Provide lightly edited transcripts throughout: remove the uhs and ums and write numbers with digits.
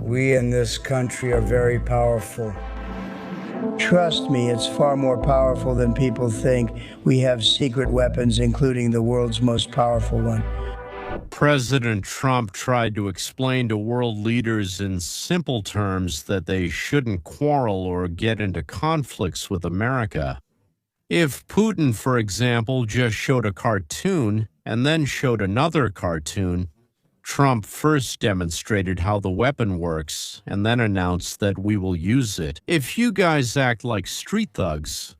We in this country are very powerful. Trust me, it's far more powerful than people think. We have secret weapons, including the world's most powerful one. President Trump tried to explain to world leaders in simple terms that they shouldn't quarrel or get into conflicts with America. If Putin, for example, just showed a cartoon and then showed another cartoon, Trump first demonstrated how the weapon works and then announced that we will use it. If you guys act like street thugs.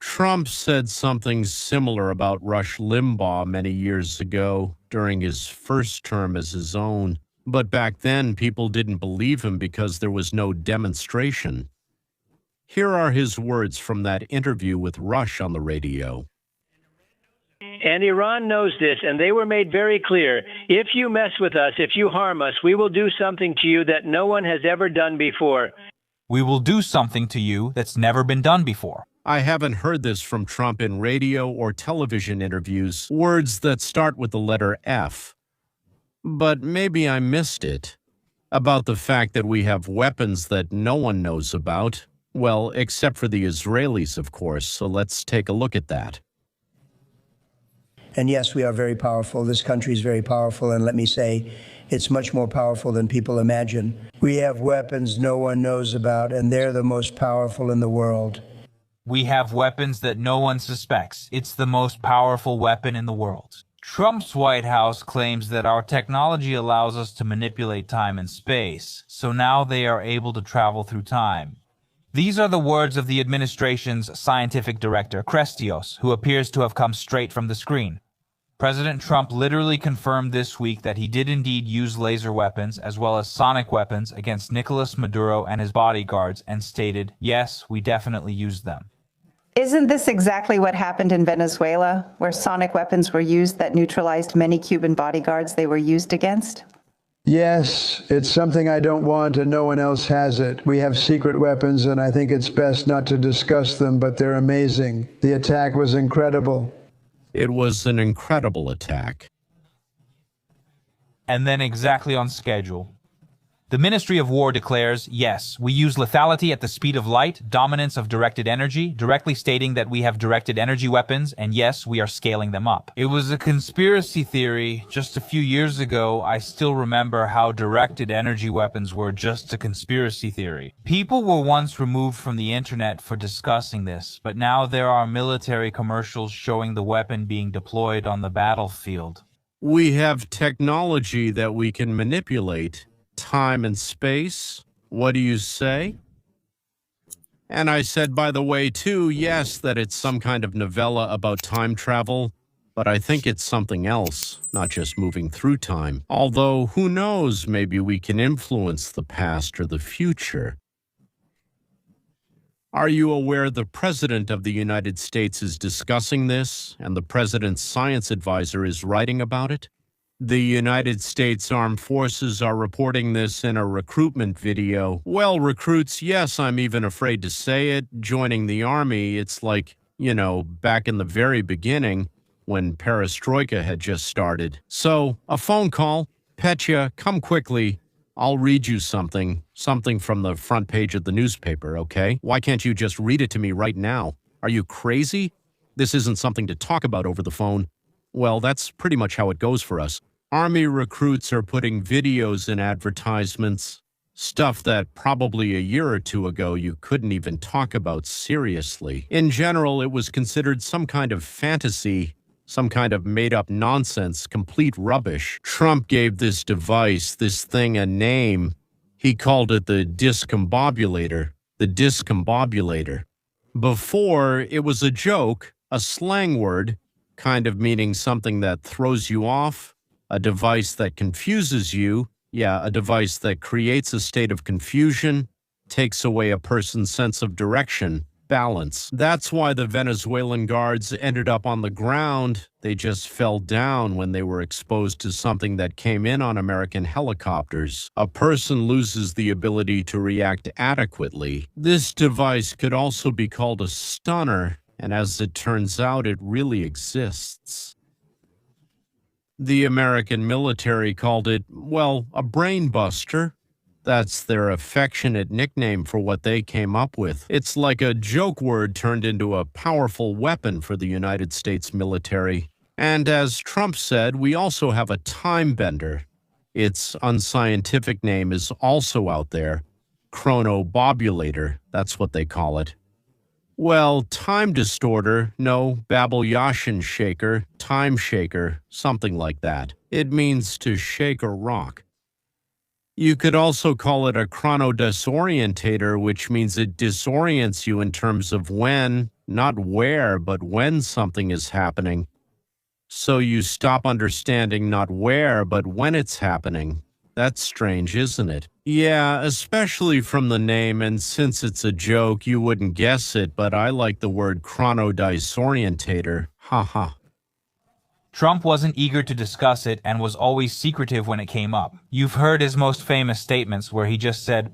Trump said something similar about Rush Limbaugh many years ago during his first term as his own, but back then people didn't believe him because there was no demonstration. Here are his words from that interview with Rush on the radio. And Iran knows this, and they were made very clear. If you mess with us, if you harm us, we will do something to you that no one has ever done before. We will do something to you that's never been done before. I haven't heard this from Trump in radio or television interviews, words that start with the letter F. But maybe I missed it. About the fact that we have weapons that no one knows about. Well, except for the Israelis, of course, so let's take a look at that. And yes, we are very powerful. This country is very powerful, and let me say, it's much more powerful than people imagine. We have weapons no one knows about, and they're the most powerful in the world. We have weapons that no one suspects. It's the most powerful weapon in the world. Trump's White House claims that our technology allows us to manipulate time and space, so now they are able to travel through time. These are the words of the administration's scientific director, Krestios, who appears to have come straight from the screen. President Trump literally confirmed this week that he did indeed use laser weapons as well as sonic weapons against Nicolas Maduro and his bodyguards and stated, yes, we definitely used them. Isn't this exactly what happened in Venezuela, where sonic weapons were used that neutralized many Cuban bodyguards they were used against? Yes, it's something I don't want, and no one else has it. We have secret weapons, and I think it's best not to discuss them, but they're amazing. The attack was incredible. It was an incredible attack. And then exactly on schedule. The Ministry of War declares, yes, we use lethality at the speed of light, dominance of directed energy, directly stating that we have directed energy weapons, and yes, we are scaling them up. It was a conspiracy theory. Just a few years ago, I still remember how directed energy weapons were just a conspiracy theory. People were once removed from the internet for discussing this, but now there are military commercials showing the weapon being deployed on the battlefield. We have technology that we can manipulate. Time and space, what do you say? And I said, by the way, too, yes, that it's some kind of novella about time travel, but I think it's something else, not just moving through time. Although, who knows, maybe we can influence the past or the future. Are you aware the President of the United States is discussing this, and the President's science advisor is writing about it? The United States Armed Forces are reporting this in a recruitment video. Well, recruits, yes, I'm even afraid to say it, joining the Army, it's like, you know, back in the very beginning when Perestroika had just started. So, a phone call. Petya, come quickly. I'll read you something from the front page of the newspaper, okay? Why can't you just read it to me right now? Are you crazy? This isn't something to talk about over the phone. Well, that's pretty much how it goes for us. Army recruits are putting videos in advertisements, stuff that probably a year or two ago you couldn't even talk about seriously. In general, it was considered some kind of fantasy, some kind of made-up nonsense, complete rubbish. Trump gave this device, this thing, a name. He called it the Discombobulator, the Discombobulator. Before, it was a joke, a slang word, kind of meaning something that throws you off, a device that confuses you, a device that creates a state of confusion, takes away a person's sense of direction, balance. That's why the Venezuelan guards ended up on the ground. They just fell down when they were exposed to something that came in on American helicopters. A person loses the ability to react adequately. This device could also be called a stunner, and as it turns out, it really exists. The American military called it, well, a brain buster. That's their affectionate nickname for what they came up with. It's like a joke word turned into a powerful weapon for the United States military. And as Trump said, we also have a time bender. Its unscientific name is also out there. Chronobobulator, that's what they call it. Well, time distorter, no, Babelyashin shaker, time shaker, something like that. It means to shake or rock. You could also call it a chronodisorientator, which means it disorients you in terms of when, not where, but when something is happening. So you stop understanding not where, but when it's happening. That's strange, isn't it? Yeah, especially from the name, and since it's a joke, you wouldn't guess it, but I like the word chronodisorientator. Haha. Trump wasn't eager to discuss it and was always secretive when it came up. You've heard his most famous statements where he just said,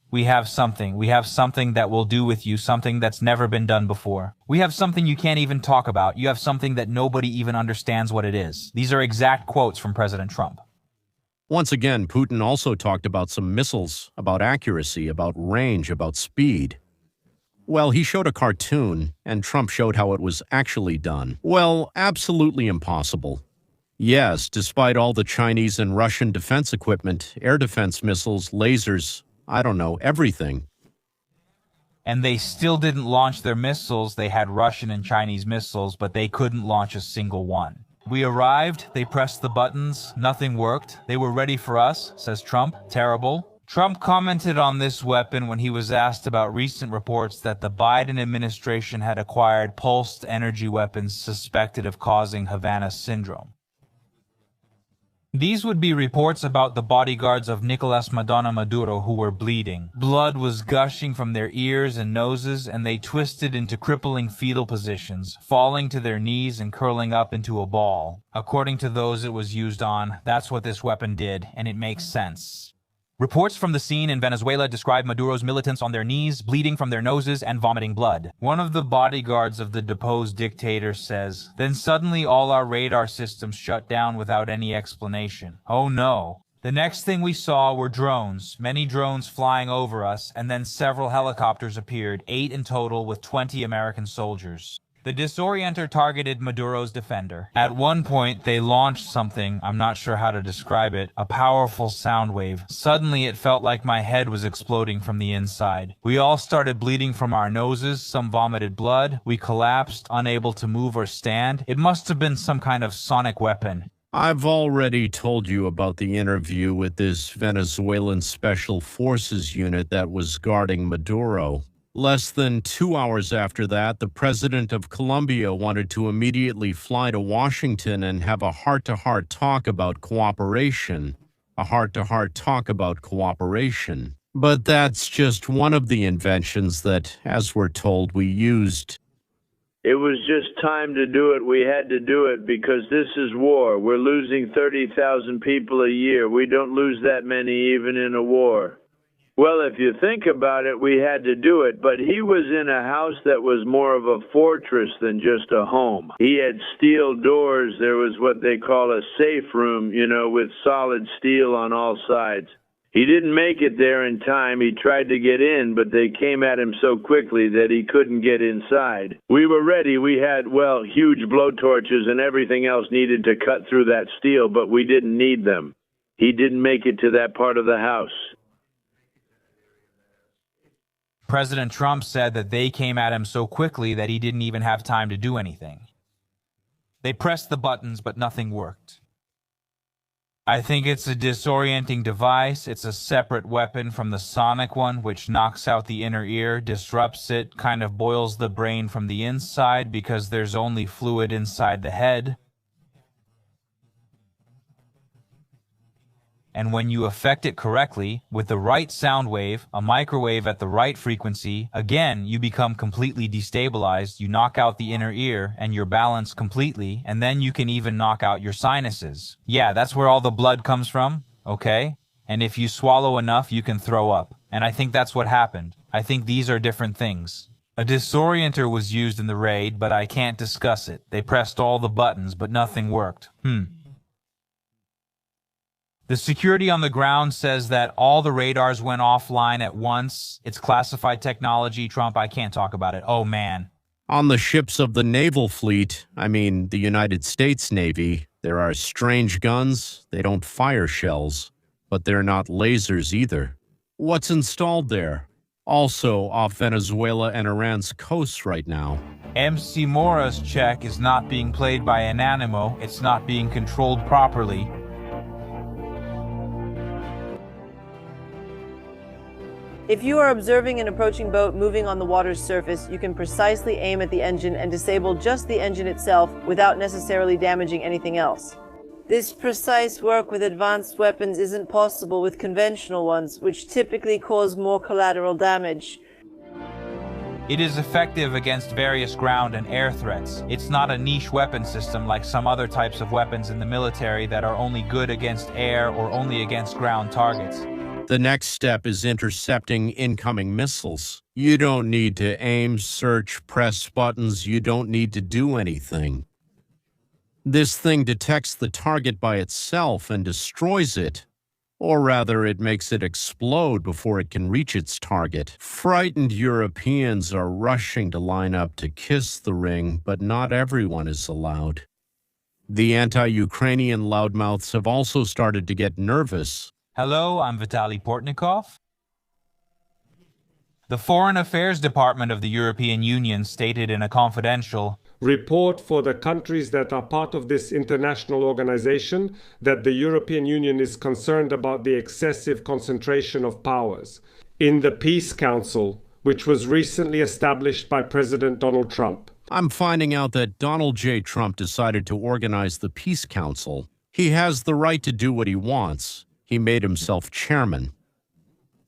we have something that will do with you, something that's never been done before. We have something you can't even talk about. You have something that nobody even understands what it is. These are exact quotes from President Trump. Once again, Putin also talked about some missiles, about accuracy, about range, about speed. Well, he showed a cartoon, and Trump showed how it was actually done. Well, absolutely impossible. Yes, despite all the Chinese and Russian defense equipment, air defense missiles, lasers, I don't know, everything. And they still didn't launch their missiles. They had Russian and Chinese missiles, but they couldn't launch a single one. We arrived, they pressed the buttons, nothing worked. They were ready for us, says Trump. Terrible. Trump commented on this weapon when he was asked about recent reports that the Biden administration had acquired pulsed energy weapons suspected of causing Havana syndrome. These would be reports about the bodyguards of Nicolas Maduro who were bleeding. Blood was gushing from their ears and noses, and they twisted into crippling fetal positions, falling to their knees and curling up into a ball. According to those it was used on, that's what this weapon did, and it makes sense. Reports from the scene in Venezuela describe Maduro's militants on their knees, bleeding from their noses and vomiting blood. One of the bodyguards of the deposed dictator says, "Then suddenly all our radar systems shut down without any explanation. Oh no. The next thing we saw were drones, many drones flying over us, and then several helicopters appeared, 8 in total with 20 American soldiers." The disorienter targeted Maduro's defender. At one point, they launched something, I'm not sure how to describe it, a powerful sound wave. Suddenly, it felt like my head was exploding from the inside. We all started bleeding from our noses, some vomited blood. We collapsed, unable to move or stand. It must have been some kind of sonic weapon. I've already told you about the interview with this Venezuelan Special Forces unit that was guarding Maduro. Less than 2 hours after that, the president of Colombia wanted to immediately fly to Washington and have a heart-to-heart talk about cooperation. A heart-to-heart talk about cooperation. But that's just one of the inventions that, as we're told, we used. It was just time to do it. We had to do it because this is war. We're losing 30,000 people a year. We don't lose that many even in a war. Well, if you think about it, we had to do it, but he was in a house that was more of a fortress than just a home. He had steel doors. There was what they call a safe room, with solid steel on all sides. He didn't make it there in time. He tried to get in, but they came at him so quickly that he couldn't get inside. We were ready. We had, huge blowtorches and everything else needed to cut through that steel, but we didn't need them. He didn't make it to that part of the house. President Trump said that they came at him so quickly that he didn't even have time to do anything. They pressed the buttons, but nothing worked. I think it's a disorienting device. It's a separate weapon from the sonic one, which knocks out the inner ear, disrupts it, kind of boils the brain from the inside because there's only fluid inside the head. And when you affect it correctly, with the right sound wave, a microwave at the right frequency, again, you become completely destabilized, you knock out the inner ear and your balance completely, and then you can even knock out your sinuses. Yeah, that's where all the blood comes from, okay? And if you swallow enough, you can throw up. And I think that's what happened. I think these are different things. A disorienter was used in the raid, but I can't discuss it. They pressed all the buttons, but nothing worked. The security on the ground says that all the radars went offline at once. It's classified technology. Trump, I can't talk about it. Oh, man. On the ships of the naval fleet, I mean the United States Navy, there are strange guns. They don't fire shells, but they're not lasers either. What's installed there? Also off Venezuela and Iran's coasts right now. MC Mora's check is not being played by Ananimo. It's not being controlled properly. If you are observing an approaching boat moving on the water's surface, you can precisely aim at the engine and disable just the engine itself without necessarily damaging anything else. This precise work with advanced weapons isn't possible with conventional ones, which typically cause more collateral damage. It is effective against various ground and air threats. It's not a niche weapon system like some other types of weapons in the military that are only good against air or only against ground targets. The next step is intercepting incoming missiles. You don't need to aim, search, press buttons. You don't need to do anything. This thing detects the target by itself and destroys it. Or rather, it makes it explode before it can reach its target. Frightened Europeans are rushing to line up to kiss the ring, but not everyone is allowed. The anti-Ukrainian loudmouths have also started to get nervous. Hello, I'm Vitaly Portnikov. The Foreign Affairs Department of the European Union stated in a confidential report for the countries that are part of this international organization that the European Union is concerned about the excessive concentration of powers in the Peace Council, which was recently established by President Donald Trump. I'm finding out that Donald J. Trump decided to organize the Peace Council. He has the right to do what he wants. He made himself chairman.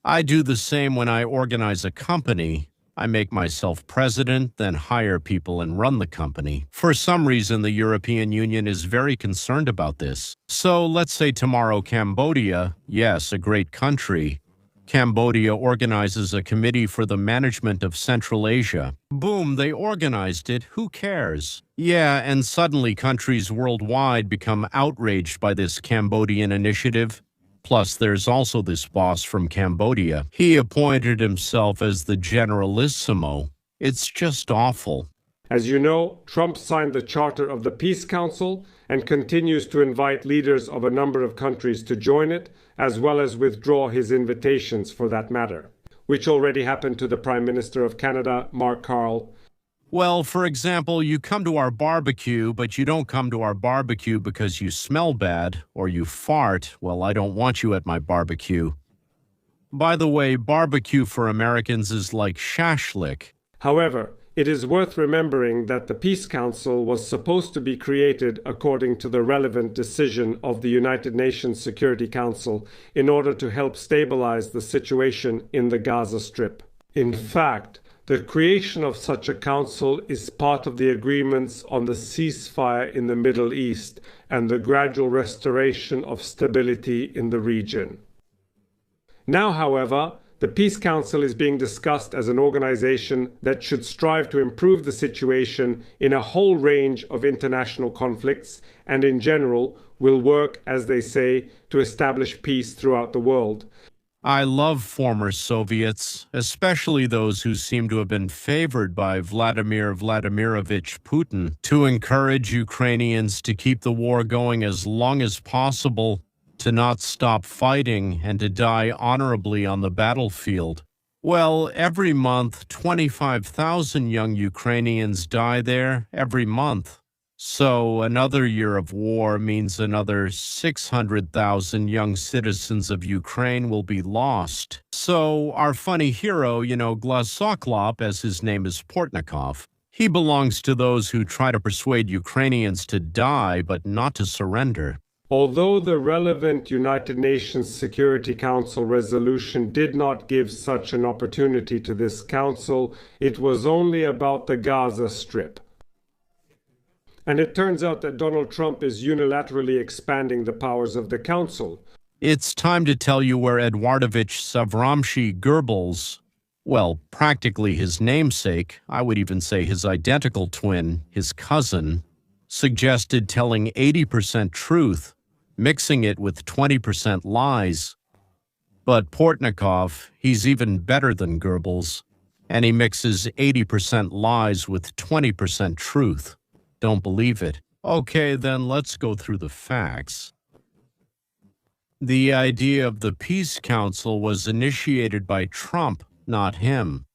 I do the same when I organize a company. I make myself president, then hire people and run the company. For some reason, the European Union is very concerned about this. So let's say tomorrow Cambodia, yes, a great country, Cambodia organizes a committee for the management of Central Asia. Boom, they organized it. Who cares? Yeah, and suddenly countries worldwide become outraged by this Cambodian initiative. Plus, there's also this boss from Cambodia. He appointed himself as the Generalissimo. It's just awful. As you know, Trump signed the Charter of the Peace Council and continues to invite leaders of a number of countries to join it, as well as withdraw his invitations for that matter, which already happened to the Prime Minister of Canada, Mark Carney. Well, for example, you come to our barbecue, but you don't come to our barbecue because you smell bad or you fart. Well, I don't want you at my barbecue. By the way, barbecue for Americans is like shashlik. However, it is worth remembering that the Peace Council was supposed to be created according to the relevant decision of the United Nations Security Council in order to help stabilize the situation in the Gaza Strip. In fact, the creation of such a council is part of the agreements on the ceasefire in the Middle East and the gradual restoration of stability in the region. Now, however, the Peace Council is being discussed as an organization that should strive to improve the situation in a whole range of international conflicts and in general will work, as they say, to establish peace throughout the world. I love former Soviets, especially those who seem to have been favored by Vladimir Vladimirovich Putin to encourage Ukrainians to keep the war going as long as possible, to not stop fighting, and to die honorably on the battlefield. Well, every month, 25,000 young Ukrainians die there every month. So another year of war means another 600,000 young citizens of Ukraine will be lost. So our funny hero, Glasoklop, as his name is Portnikov, he belongs to those who try to persuade Ukrainians to die but not to surrender. Although the relevant United Nations Security Council resolution did not give such an opportunity to this council, it was only about the Gaza Strip. And it turns out that Donald Trump is unilaterally expanding the powers of the council. It's time to tell you where Eduardovich Savramsky Goebbels, well, practically his namesake, I would even say his identical twin, his cousin, suggested telling 80% truth mixing it with 20% lies. But Portnikov, he's even better than Goebbels, and he mixes 80% lies with 20% truth. Don't believe it? Okay, then let's go through the facts. The idea of the Peace Council was initiated by Trump, not him.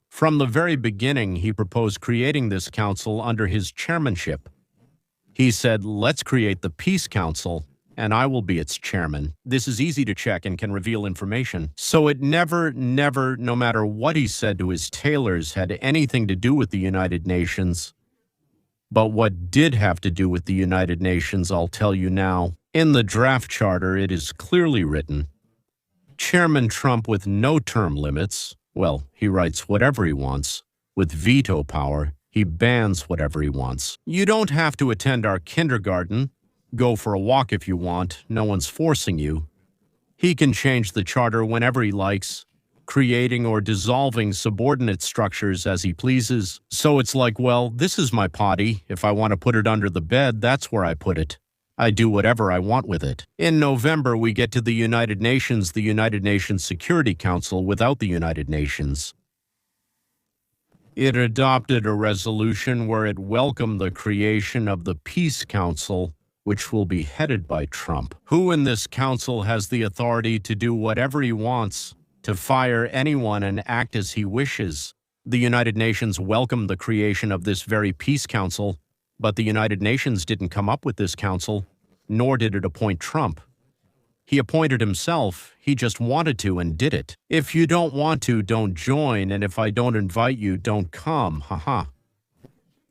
From the very beginning, he proposed creating this council under his chairmanship. He said, let's create the Peace Council, and I will be its chairman. This is easy to check and can reveal information. So it never, no matter what he said to his tailors, had anything to do with the United Nations. But what did have to do with the United Nations, I'll tell you now. In the draft charter, it is clearly written, Chairman Trump with no term limits. Well, he writes whatever he wants. With veto power, he bans whatever he wants. You don't have to attend our kindergarten. Go for a walk if you want. No one's forcing you. He can change the charter whenever he likes, creating or dissolving subordinate structures as he pleases. So it's like, well, this is my potty. If I want to put it under the bed, that's where I put it. I do whatever I want with it. In November, we get to the United Nations Security Council without the United Nations. It adopted a resolution where it welcomed the creation of the Peace Council, which will be headed by Trump. Who in this council has the authority to do whatever he wants, to fire anyone and act as he wishes? The United Nations welcomed the creation of this very Peace Council, but the United Nations didn't come up with this council, nor did it appoint Trump. He appointed himself. He just wanted to and did it. If you don't want to, don't join, and if I don't invite you, don't come. Haha.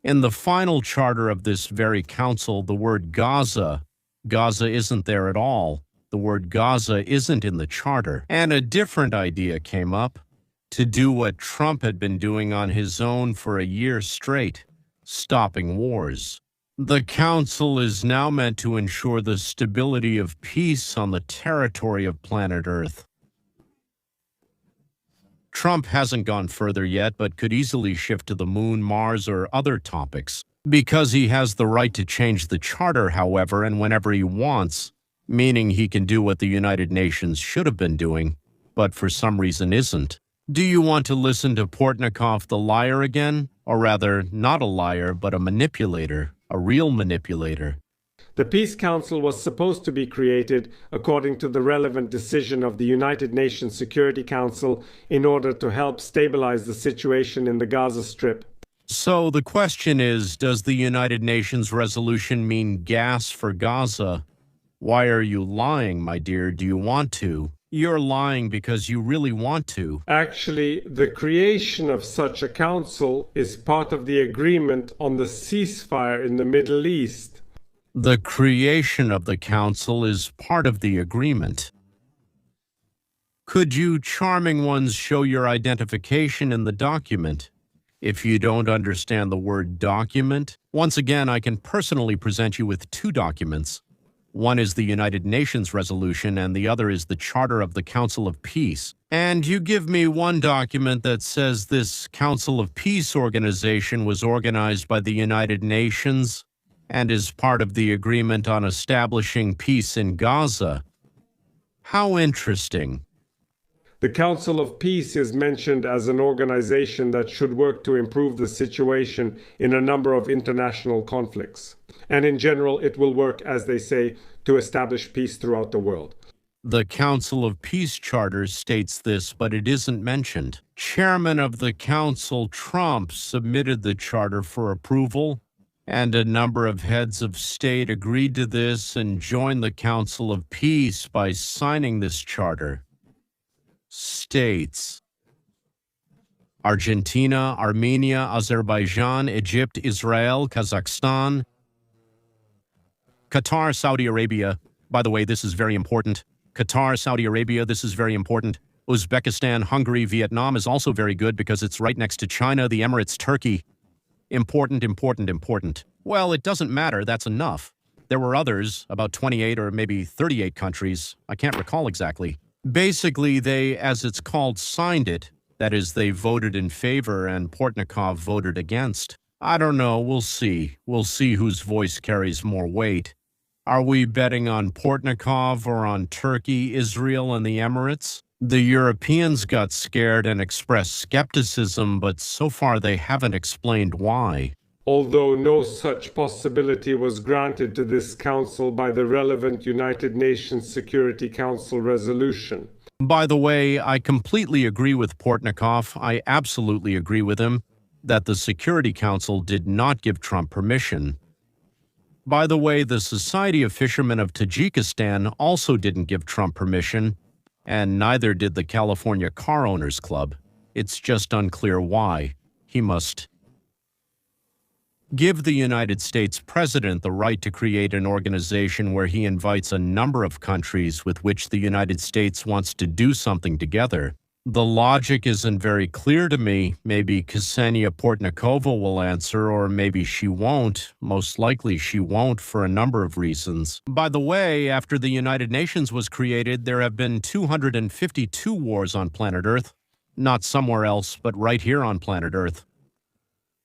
In the final charter of this very council, the word Gaza isn't there at all. The word Gaza isn't in the charter. And a different idea came up, to do what Trump had been doing on his own for a year straight, stopping wars. The council is now meant to ensure the stability of peace on the territory of planet Earth. Trump hasn't gone further yet, but could easily shift to the moon, Mars, or other topics. Because he has the right to change the charter, however, and whenever he wants, meaning he can do what the United Nations should have been doing, but for some reason isn't. Do you want to listen to Portnikov the liar again? Or rather, not a liar, but a manipulator, a real manipulator. The Peace Council was supposed to be created according to the relevant decision of the United Nations Security Council in order to help stabilize the situation in the Gaza Strip. So the question is, does the United Nations resolution mean gas for Gaza? Why are you lying, my dear? Do you want to? You're lying because you really want to. Actually, the creation of such a council is part of the agreement on the ceasefire in the Middle East. The creation of the council is part of the agreement. Could you charming ones show your identification in the document? If you don't understand the word document, once again, I can personally present you with two documents. One is the United Nations resolution, and the other is the Charter of the Council of Peace. And you give me one document that says this Council of Peace organization was organized by the United Nations and is part of the agreement on establishing peace in Gaza. How interesting. The Council of Peace is mentioned as an organization that should work to improve the situation in a number of international conflicts. And in general, it will work, as they say, to establish peace throughout the world. The Council of Peace Charter states this, but it isn't mentioned. Chairman of the Council, Trump, submitted the charter for approval, and a number of heads of state agreed to this and joined the Council of Peace by signing this charter. States: Argentina, Armenia, Azerbaijan, Egypt, Israel, Kazakhstan, Qatar, Saudi Arabia. By the way, this is very important. Qatar, Saudi Arabia, this is very important. Uzbekistan, Hungary, Vietnam is also very good because it's right next to China, the Emirates, Turkey. Important, important, important. Well, it doesn't matter, that's enough. There were others, about 28 or maybe 38 countries. I can't recall exactly. Basically, they, as it's called, signed it. That is, they voted in favor and Portnikov voted against. I don't know, we'll see. We'll see whose voice carries more weight. Are we betting on Portnikov or on Turkey, Israel, and the Emirates? The Europeans got scared and expressed skepticism, but so far they haven't explained why. Although no such possibility was granted to this council by the relevant United Nations Security Council resolution. By the way, I completely agree with Portnikov. I absolutely agree with him that the Security Council did not give Trump permission. By the way, the Society of Fishermen of Tajikistan also didn't give Trump permission, and neither did the California Car Owners Club. It's just unclear why. He must give the United States president the right to create an organization where he invites a number of countries with which the United States wants to do something together. The logic isn't very clear to me. Maybe Ksenia Portnikova will answer, or maybe she won't. Most likely she won't for a number of reasons. By the way, after the United Nations was created, there have been 252 wars on planet Earth. Not somewhere else, but right here on planet Earth.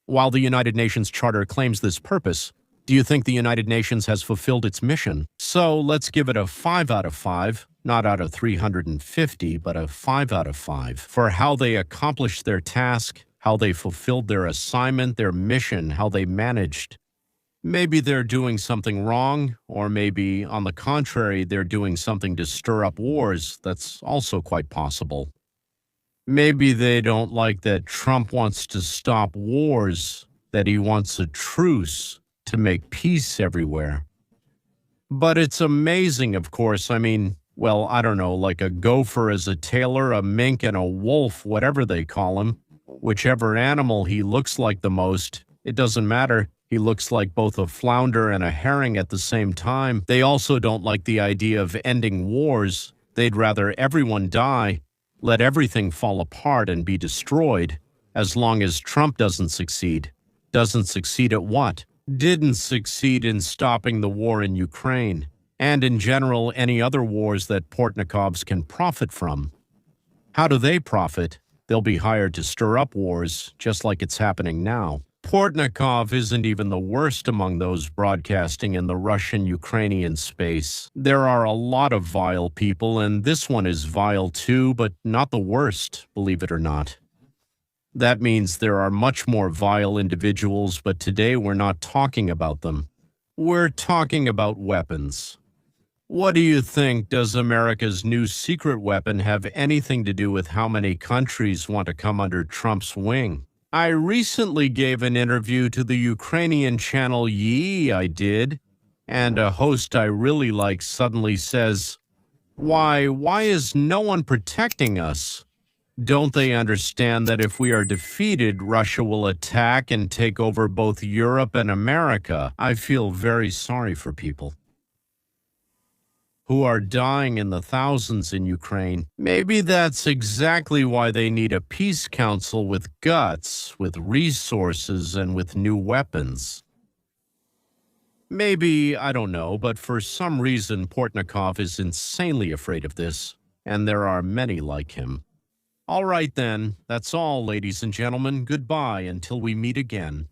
While the United Nations Charter claims this purpose, do you think the United Nations has fulfilled its mission? So let's give it a 5 out of 5, not out of 350, but a 5 out of 5, for how they accomplished their task, how they fulfilled their assignment, their mission, how they managed. Maybe they're doing something wrong, or maybe, on the contrary, they're doing something to stir up wars. That's also quite possible. Maybe they don't like that Trump wants to stop wars, that he wants a truce to make peace everywhere. But it's amazing, of course. I mean, well, I don't know, like a gopher as a tailor, a mink and a wolf, whatever they call him. Whichever animal he looks like the most, it doesn't matter. He looks like both a flounder and a herring at the same time. They also don't like the idea of ending wars. They'd rather everyone die, let everything fall apart and be destroyed, as long as Trump doesn't succeed. Doesn't succeed at what? Didn't succeed in stopping the war in Ukraine, and in general any other wars that Portnikovs can profit from. How do they profit? They'll be hired to stir up wars, just like it's happening now. Portnikov isn't even the worst among those broadcasting in the Russian-Ukrainian space. There are a lot of vile people, and this one is vile too, but not the worst, believe it or not. That means there are much more vile individuals, but today we're not talking about them. We're talking about weapons. What do you think? Does America's new secret weapon have anything to do with how many countries want to come under Trump's wing? I recently gave an interview to the Ukrainian channel Yee, I did, and a host I really like suddenly says, why is no one protecting us? Don't they understand that if we are defeated, Russia will attack and take over both Europe and America? I feel very sorry for people who are dying in the thousands in Ukraine. Maybe that's exactly why they need a peace council with guts, with resources, and with new weapons. Maybe, I don't know, but for some reason Portnikov is insanely afraid of this, and there are many like him. All right then, that's all, ladies and gentlemen. Goodbye until we meet again.